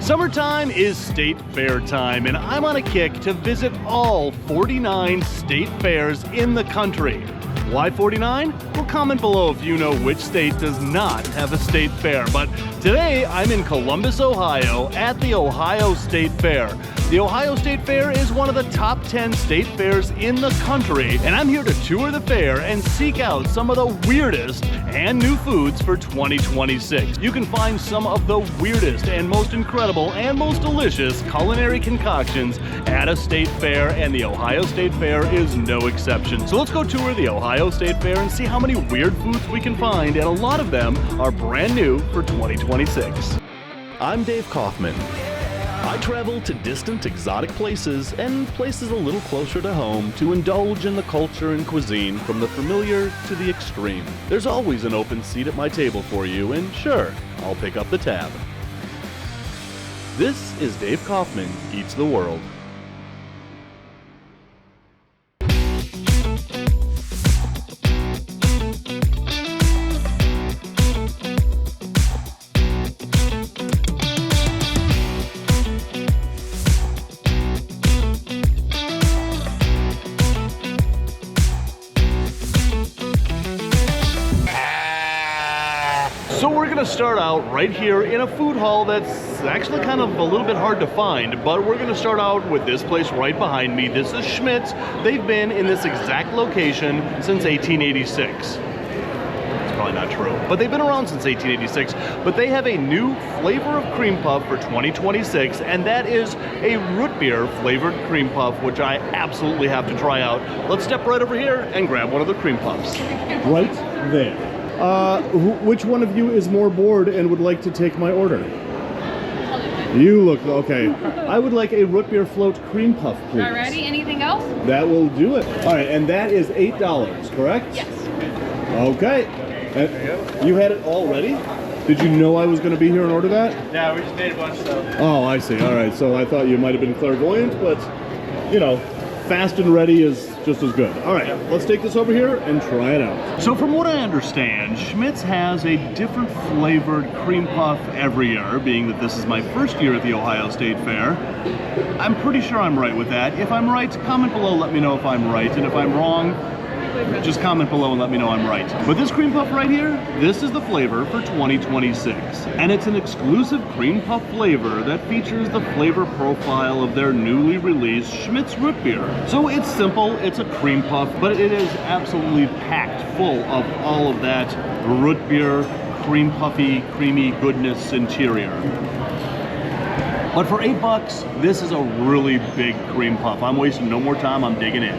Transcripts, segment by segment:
Summertime is state fair time, and I'm on a kick to visit all 49 state fairs in the country. Why 49? Well, comment below if you know which state does not have a state fair. But today I'm in Columbus, Ohio at the Ohio State Fair. The Ohio State Fair is one of the top 10 state fairs in the country, and I'm here to tour the fair and seek out some of the weirdest and new foods for 2026. You can find some of the weirdest and most incredible and most delicious culinary concoctions at a state fair, and the Ohio State Fair is no exception. So let's go tour the Ohio State Fair and see how many weird foods we can find, and a lot of them are brand new for 2026. I'm Dave Kaufman. I travel to distant, exotic places and places a little closer to home to indulge in the culture and cuisine from the familiar to the extreme. There's always an open seat at my table for you, and sure, I'll pick up the tab. This is Dave Kaufman Eats the World. So we're gonna start out right here in a food hall that's actually kind of a little bit hard to find, but we're gonna start out with this place right behind me. This is Schmidt's. They've been in this exact location since 1886. It's probably not true, but they've been around since 1886, but they have a new flavor of cream puff for 2026, and that is a root beer flavored cream puff, which I absolutely have to try out. Let's step right over here and grab one of the cream puffs. Right there. Which one of you is more bored and would like to take my order? You look okay. I would like a root beer float cream puff, please. Alrighty, anything else? That will do it. All right, and that is $8, correct? Yes. Okay. You had it already? Did you know I was going to be here and order that? Yeah, we just made a bunch of stuff. Oh, I see. All right, so I thought you might have been clairvoyant, but, you know, fast and ready is just as good. All right, let's take this over here and try it out. So from what I understand, Schmidt's has a different flavored cream puff every year, being that this is my first year at the Ohio State Fair. I'm pretty sure I'm right with that. If I'm right, comment below, let me know if I'm right, and if I'm wrong, just comment below and let me know I'm right. But this cream puff right here, this is the flavor for 2026. And it's an exclusive cream puff flavor that features the flavor profile of their newly released Schmidt's root beer. So it's simple, it's a cream puff, but it is absolutely packed full of all of that root beer, cream puffy, creamy goodness interior. But for $8, this is a really big cream puff. I'm wasting no more time, I'm digging in.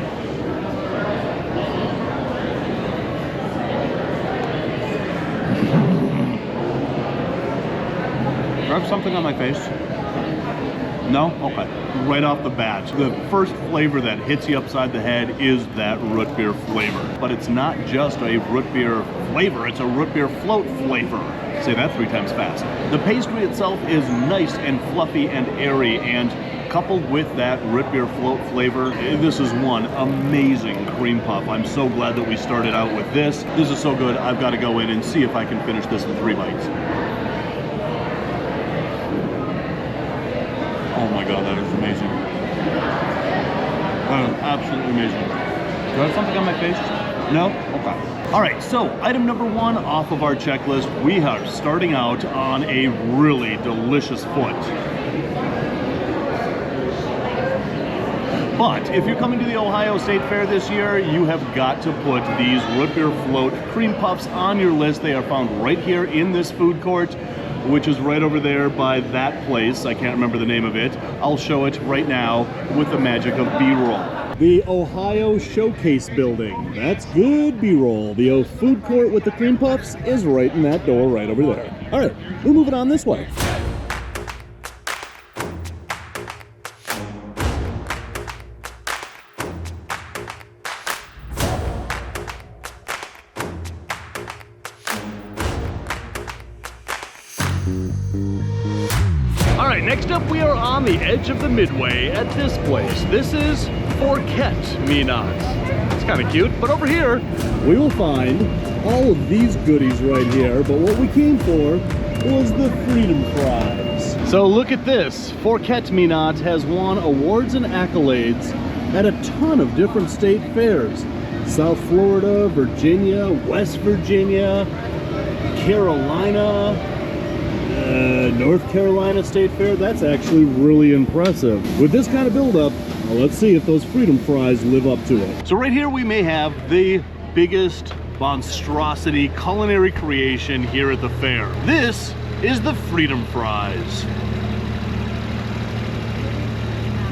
Rub something on my face? No? Okay. Right off the bat, the first flavor that hits you upside the head is that root beer flavor. But it's not just a root beer flavor, it's a root beer float flavor. Say that 3 times fast. The pastry itself is nice and fluffy and airy, and coupled with that root beer float flavor, this is one amazing cream puff. I'm so glad that we started out with this. This is so good, I've got to go in and see if I can finish this in 3 bites. Oh my god, that is amazing. That is absolutely amazing. Do I have something on my face? No? Okay. Alright, so item number 1 off of our checklist, we are starting out on a really delicious foot. But if you're coming to the Ohio State Fair this year, you have got to put these root beer float cream puffs on your list. They are found right here in this food court, which is right over there by that place. I can't remember the name of it. I'll show it right now with the magic of B-roll. The Ohio Showcase Building. That's good B-roll. The food court with the cream puffs is right in that door right over there. All right, we're moving on this way. Alright, next up we are on the edge of the Midway at this place. This is Forget-Me-Not. It's kind of cute, but over here we will find all of these goodies right here, but what we came for was the Freedom Fries. So look at this. Forget-me-not has won awards and accolades at a ton of different state fairs. South Florida, Virginia, West Virginia, Carolina, North Carolina State Fair. That's actually really impressive. With this kind of buildup, well, let's see if those freedom fries live up to it. So right here we may have the biggest monstrosity culinary creation here at the fair. This is the freedom fries.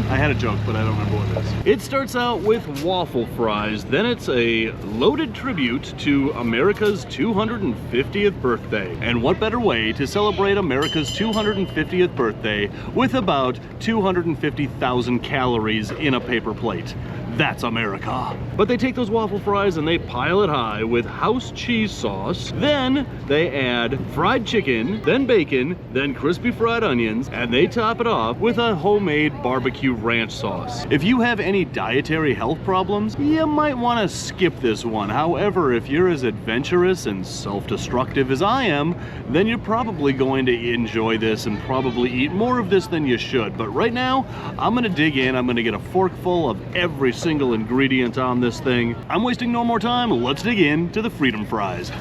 I had a joke, but I don't remember what it is. It starts out with waffle fries, then it's a loaded tribute to America's 250th birthday. And what better way to celebrate America's 250th birthday with about 250,000 calories in a paper plate? That's America. But they take those waffle fries and they pile it high with house cheese sauce. Then they add fried chicken, then bacon, then crispy fried onions, and they top it off with a homemade barbecue ranch sauce. If you have any dietary health problems, you might want to skip this one. However, if you're as adventurous and self-destructive as I am, then you're probably going to enjoy this and probably eat more of this than you should. But right now, I'm gonna dig in. I'm gonna get a forkful of every single ingredient on this thing. I'm wasting no more time. Let's dig in to the freedom fries.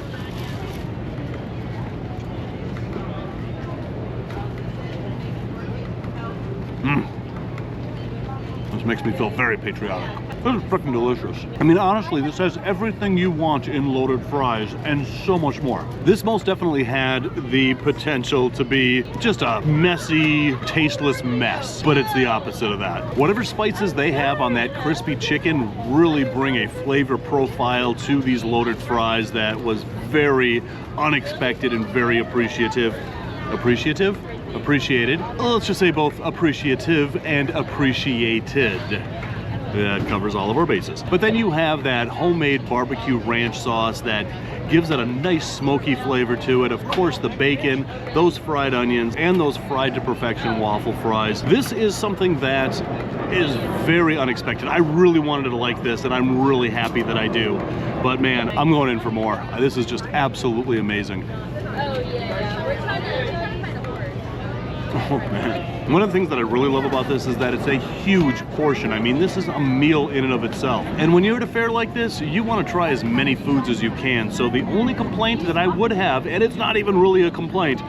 This makes me feel very patriotic. This is freaking delicious. I mean, honestly, this has everything you want in loaded fries and so much more. This most definitely had the potential to be just a messy, tasteless mess, but it's the opposite of that. Whatever spices they have on that crispy chicken really bring a flavor profile to these loaded fries that was very unexpected and very appreciative. Appreciative? Appreciated. Let's just say both appreciative and appreciated. That covers all of our bases. But then you have that homemade barbecue ranch sauce that gives it a nice smoky flavor to it. Of course, the bacon, those fried onions, and those fried to perfection waffle fries. This is something that is very unexpected. I really wanted to like this, and I'm really happy that I do. But man, I'm going in for more. This is just absolutely amazing. Oh yeah, we're trying to find a horse. Oh man. One of the things that I really love about this is that it's a huge portion. I mean, this is a meal in and of itself. And when you're at a fair like this, you want to try as many foods as you can. So the only complaint that I would have, and it's not even really a complaint,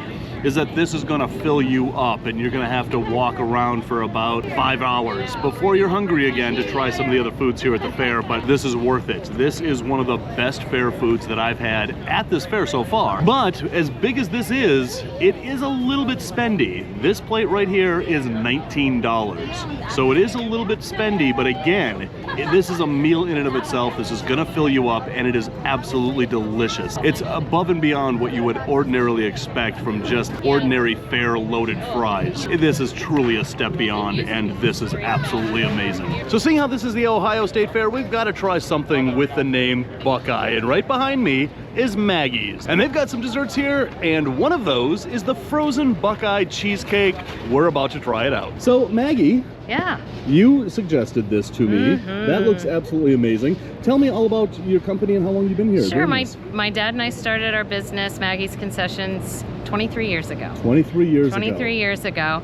is that this is going to fill you up and you're going to have to walk around for about 5 hours before you're hungry again to try some of the other foods here at the fair. But this is worth it. This is one of the best fair foods that I've had at this fair so far. But as big as this is, it is a little bit spendy. This plate right here is $19. So it is a little bit spendy, but again, this is a meal in and of itself. This is going to fill you up and it is absolutely delicious. It's above and beyond what you would ordinarily expect from just ordinary fair loaded fries. This is truly a step beyond, and this is absolutely amazing. So seeing how this is the Ohio State Fair, we've got to try something with the name Buckeye, and right behind me is Maggie's. And they've got some desserts here, and one of those is the frozen Buckeye cheesecake. We're about to try it out. So Maggie, Yeah. you suggested this to me. That looks absolutely amazing. Tell me all about your company and how long you've been here. Sure, my dad and I started our business, Maggie's Concessions, 23 years ago. 23 years ago. 23 years ago.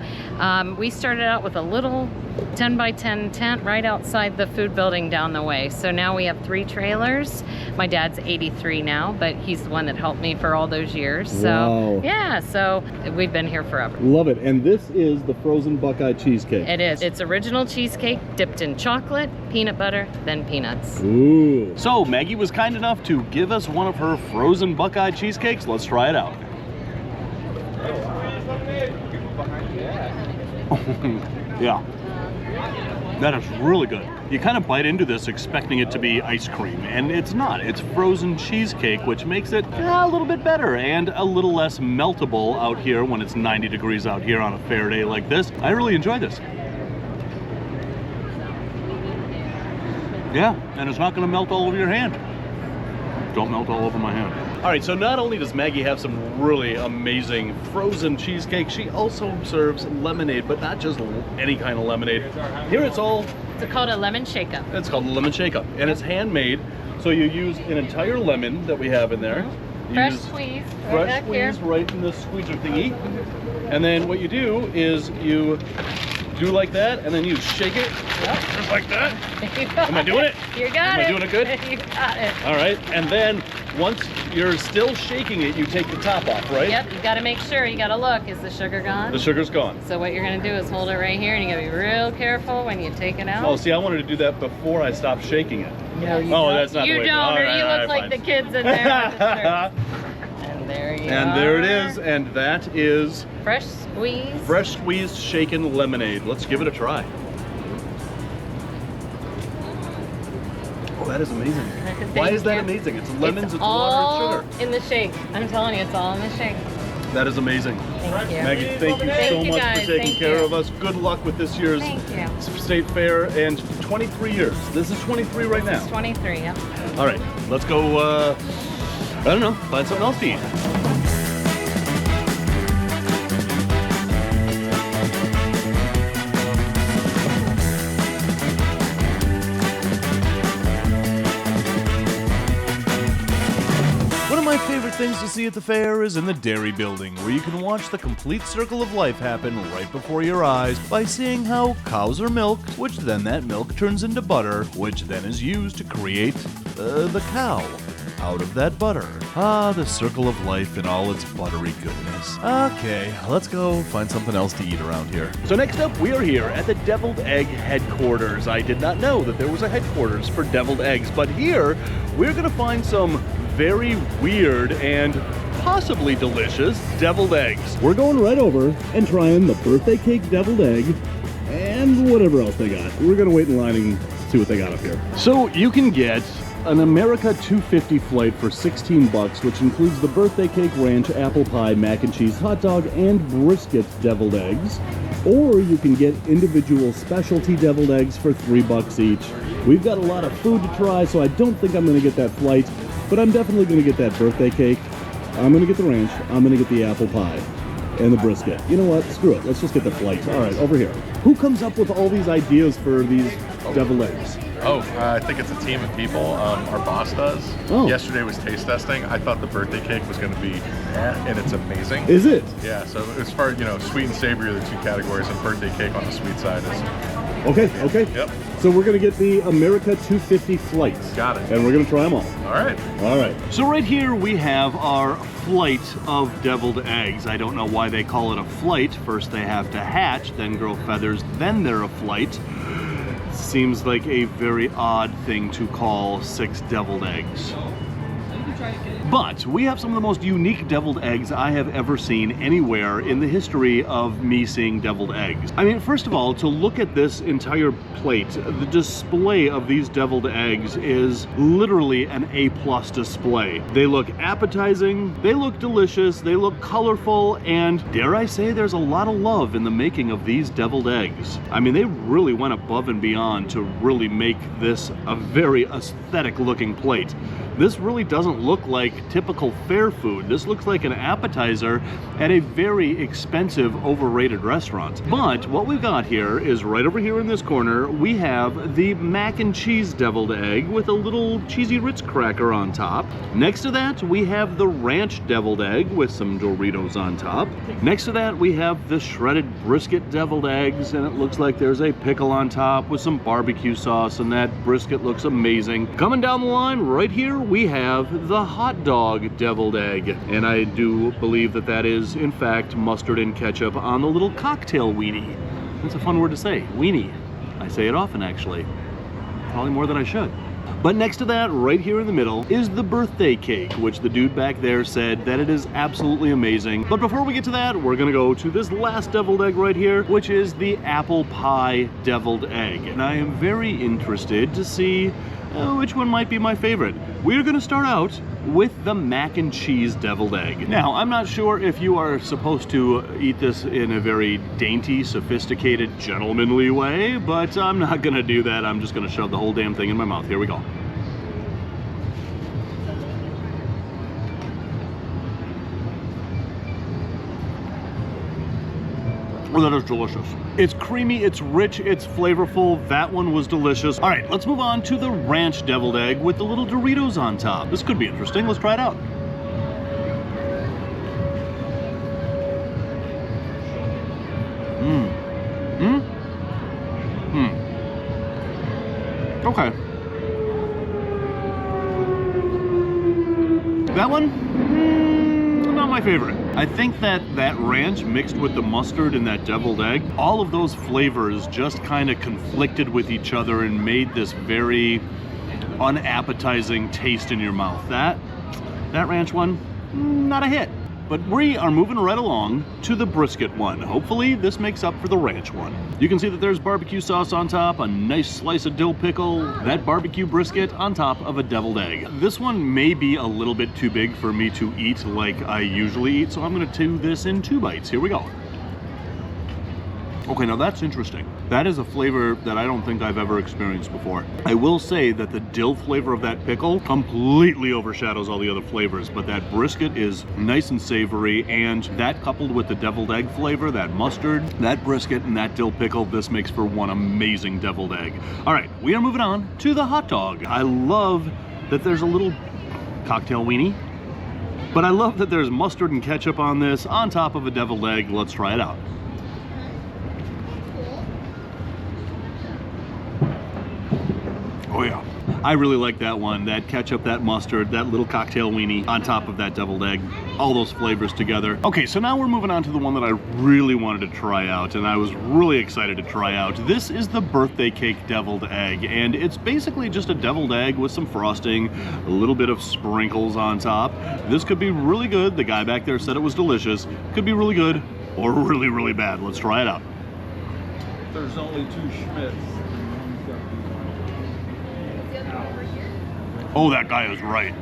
We started out with a little 10 by 10 tent right outside the food building down the way. So now we have 3 trailers. My dad's 83 now, but he's the one that helped me for all those years. So Wow. yeah, so we've been here forever. Love it. And this is the frozen Buckeye cheesecake. It is. It's original cheesecake dipped in chocolate, peanut butter, then peanuts. Ooh. So Maggie was kind enough to give us one of her frozen Buckeye cheesecakes. Let's try it out. Yeah. That is really good. You kind of bite into this expecting it to be ice cream, and it's not. It's frozen cheesecake, which makes it a little bit better and a little less meltable out here when it's 90 degrees out here on a fair day like this. I really enjoy this. Yeah, and it's not going to melt all over your hand. Don't melt all over my hand. All right, so not only does Maggie have some really amazing frozen cheesecake, she also serves lemonade, but not just any kind of lemonade. Here it's It's called a lemon shake-up. It's called a lemon shake-up, and it's handmade. So you use an entire lemon that we have in there. Fresh use squeeze. Right fresh back squeeze here. right in the squeezer thingy. And then what you do is you do like that, and then you shake it just like that. Am I doing it? You got it. Am I doing it good? You got it. All right, and then once you're still shaking it, you take the top off, right? Yep, you got to make sure. You got to look. Is the sugar gone? The sugar's gone. So what you're going to do is hold it right here, and you got to be real careful when you take it out. Oh, see, I wanted to do that before I stopped shaking it. No, you Oh, don't. that's not the You way. don't, All or right, you all look right, like the kids in there with the shirts. And there you are. And there it is, and that is Fresh squeeze. fresh squeezed shaken lemonade. Let's give it a try. Oh, that is amazing. Why is that amazing? It's lemons, it's water, all and sugar. in the shake. I'm telling you, it's all in the shake. That is amazing. Thank you. Maggie, thank you Thank so you, much guys. for taking Thank care you. of us. Good luck with this year's Thank you. State Fair, and 23 years. This is 23 right now. It's 23, yep. All right, let's go, I don't know, find something else to eat. One of my favorite things to see at the fair is in the dairy building, where you can watch the complete circle of life happen right before your eyes by seeing how cows are milked, which then that milk turns into butter, which then is used to create the cow out of that butter. Ah, the circle of life in all its buttery goodness. Okay, let's go find something else to eat around here. So next up, we are here at the Deviled Egg headquarters. I did not know that there was a headquarters for deviled eggs, but here we're gonna find some very weird and possibly delicious deviled eggs. We're going right over and trying the birthday cake deviled egg and whatever else they got. We're gonna wait in line and see what they got up here. So you can get an America 250 flight for 16 bucks, which includes the birthday cake, ranch, apple pie, mac and cheese, hot dog, and brisket deviled eggs. Or you can get individual specialty deviled eggs for 3 bucks each. We've got a lot of food to try, so I don't think I'm gonna get that flight, but I'm definitely gonna get that birthday cake. I'm gonna get the ranch, I'm gonna get the apple pie, and the brisket. You know what? Screw it. Let's just get the flight. All right, over here. Who comes up with all these ideas for these deviled eggs? Oh, I think it's a team of people. Our boss does. Oh. Yesterday was taste testing. I thought the birthday cake was going to be, and it's amazing. Is it? Yeah. So as far as sweet and savory are the two categories, and birthday cake on the sweet side is. Okay. Yep. So we're gonna get the America 250 flights. Got it. And we're gonna try them all. All right. All right. So right here we have our flight of deviled eggs. I don't know why they call it a flight. First they have to hatch, then grow feathers, then they're a flight. Seems like a very odd thing to call 6 deviled eggs. But we have some of the most unique deviled eggs I have ever seen anywhere in the history of me seeing deviled eggs. I mean, first of all, to look at this entire plate, the display of these deviled eggs is literally an A+ display. They look appetizing, they look delicious, they look colorful, and dare I say there's a lot of love in the making of these deviled eggs. I mean, they really went above and beyond to really make this a very aesthetic looking plate. This really doesn't look like typical fair food. This looks like an appetizer at a very expensive, overrated restaurant. But what we've got here is right over here in this corner, we have the mac and cheese deviled egg with a little cheesy Ritz cracker on top. Next to that, we have the ranch deviled egg with some Doritos on top. Next to that, we have the shredded brisket deviled eggs, and it looks like there's a pickle on top with some barbecue sauce, and that brisket looks amazing. Coming down the line right here, we have the hot dog deviled egg, and I do believe that that is in fact mustard and ketchup on the little cocktail weenie. That's a fun word to say, weenie. I say it often actually, probably more than I should. But next to that, right here in the middle, is the birthday cake, which the dude back there said that it is absolutely amazing. But before we get to that, we're gonna go to this last deviled egg right here, which is the apple pie deviled egg. And I am very interested to see which one might be my favorite. We're gonna start out with the mac and cheese deviled egg. Now, I'm not sure if you are supposed to eat this in a very dainty, sophisticated, gentlemanly way, but I'm not gonna do that. I'm just gonna shove the whole damn thing in my mouth. Here we go. Oh, that is delicious. It's creamy, it's rich, it's flavorful. That one was delicious. All right, let's move on to the ranch deviled egg with the little Doritos on top. This could be interesting. Let's try it out. Okay. That one, not my favorite. I think that ranch mixed with the mustard and that deviled egg, all of those flavors just kind of conflicted with each other and made this very unappetizing taste in your mouth. That ranch one, not a hit. But we are moving right along to the brisket one. Hopefully this makes up for the ranch one. You can see that there's barbecue sauce on top, a nice slice of dill pickle, that barbecue brisket on top of a deviled egg. This one may be a little bit too big for me to eat like I usually eat, so I'm gonna do this in 2 bites. Here we go. Okay, now that's interesting. That is a flavor that I don't think I've ever experienced before. I will say that the dill flavor of that pickle completely overshadows all the other flavors, but that brisket is nice and savory, and that coupled with the deviled egg flavor, that mustard, that brisket, and that dill pickle, this makes for one amazing deviled egg. All right, we are moving on to the hot dog. I love that there's a little cocktail weenie, but I love that there's mustard and ketchup on this on top of a deviled egg. Let's try it out. Oh yeah, I really like that one. That ketchup, that mustard, that little cocktail weenie on top of that deviled egg, all those flavors together. Okay, so now we're moving on to the one that I really wanted to try out, and I was really excited to try out. This is the birthday cake deviled egg, and it's basically just a deviled egg with some frosting, a little bit of sprinkles on top. This could be really good. The guy back there said it was delicious. Could be really good or really, really bad. Let's try it out. There's only 2 Schmitz. Oh, that guy is right.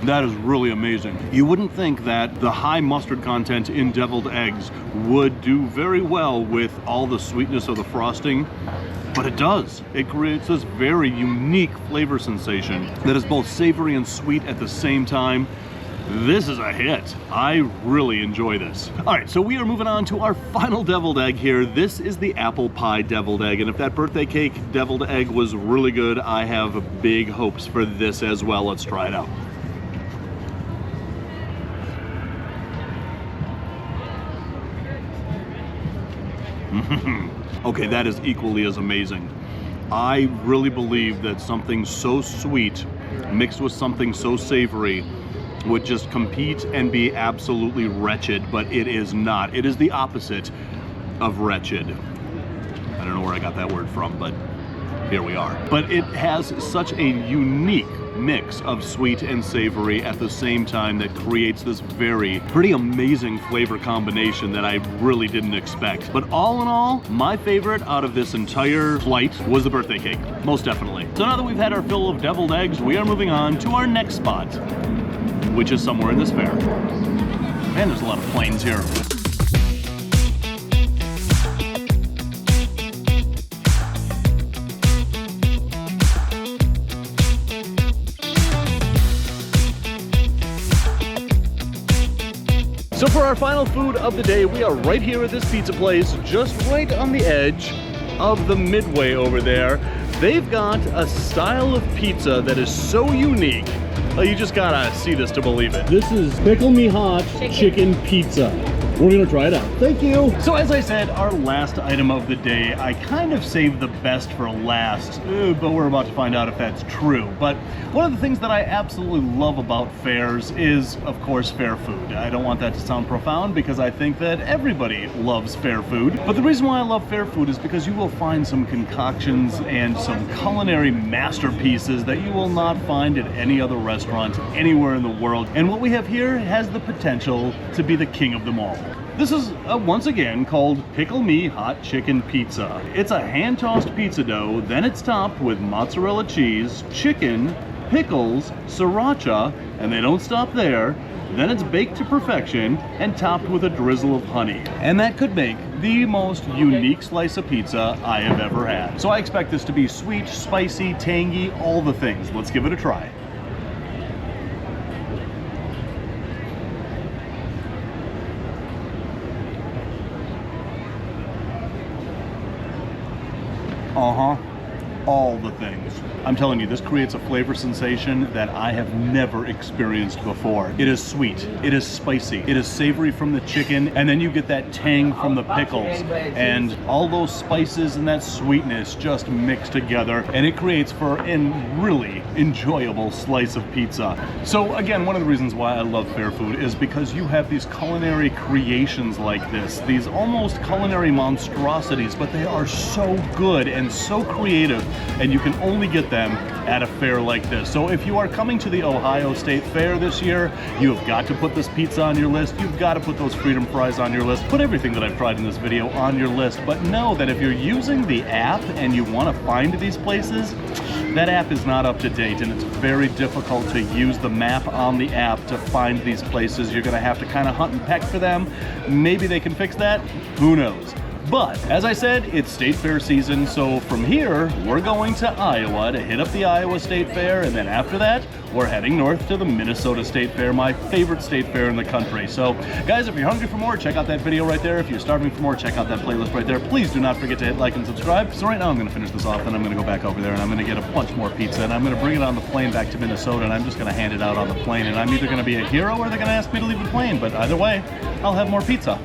That is really amazing. You wouldn't think that the high mustard content in deviled eggs would do very well with all the sweetness of the frosting, but it does. It creates this very unique flavor sensation that is both savory and sweet at the same time. This is a hit. I really enjoy this. All right, so we are moving on to our final deviled egg here. This is the apple pie deviled egg, and if that birthday cake deviled egg was really good, I have big hopes for this as well. Let's try it out. Okay, that is equally as amazing. I really believe that something so sweet mixed with something so savory would just compete and be absolutely wretched, but it is not. It is the opposite of wretched. I don't know where I got that word from, but here we are. But it has such a unique mix of sweet and savory at the same time that creates this pretty amazing flavor combination that I really didn't expect. But all in all, my favorite out of this entire flight was the birthday cake, most definitely. So now that we've had our fill of deviled eggs, we are moving on to our next spot, which is somewhere in this fair. Man, there's a lot of planes here. So for our final food of the day, we are right here at this pizza place, just right on the edge of the Midway over there. They've got a style of pizza that is so unique. You just gotta see this to believe it. This is Pickle Me Hot Chicken Pizza. We're gonna try it out. Thank you. So as I said, our last item of the day, I kind of saved the best for last, but we're about to find out if that's true. But one of the things that I absolutely love about fairs is, of course, fair food. I don't want that to sound profound because I think that everybody loves fair food. But the reason why I love fair food is because you will find some concoctions and some culinary masterpieces that you will not find at any other restaurant anywhere in the world. And what we have here has the potential to be the king of them all. This is, once again, called Pickle Me Hot Chicken Pizza. It's a hand-tossed pizza dough, then it's topped with mozzarella cheese, chicken, pickles, sriracha, and they don't stop there. Then it's baked to perfection and topped with a drizzle of honey. And that could make the most unique slice of pizza I have ever had. So I expect this to be sweet, spicy, tangy, all the things. Let's give it a try. all the things. I'm telling you, this creates a flavor sensation that I have never experienced before. It is sweet, it is spicy, it is savory from the chicken, and then you get that tang from the pickles, and all those spices and that sweetness just mix together, and it creates for a really enjoyable slice of pizza. So again, one of the reasons why I love fair food is because you have these culinary creations like this, these almost culinary monstrosities, but they are so good and so creative, and you can only get them at a fair like this. So if you are coming to the Ohio State Fair this year, you have got to put this pizza on your list. You've got to put those freedom fries on your list. Put everything that I've tried in this video on your list. But know that if you're using the app and you want to find these places, that app is not up to date, and it's very difficult to use the map on the app to find these places. You're going to have to kind of hunt and peck for them. Maybe they can fix that. Who knows? But as I said, it's State Fair season, so from here, we're going to Iowa to hit up the Iowa State Fair, and then after that, we're heading north to the Minnesota State Fair, my favorite state fair in the country. So, guys, if you're hungry for more, check out that video right there. If you're starving for more, check out that playlist right there. Please do not forget to hit like and subscribe. So right now, I'm going to finish this off, then I'm going to go back over there, and I'm going to get a bunch more pizza, and I'm going to bring it on the plane back to Minnesota, and I'm just going to hand it out on the plane, and I'm either going to be a hero or they're going to ask me to leave the plane, but either way, I'll have more pizza.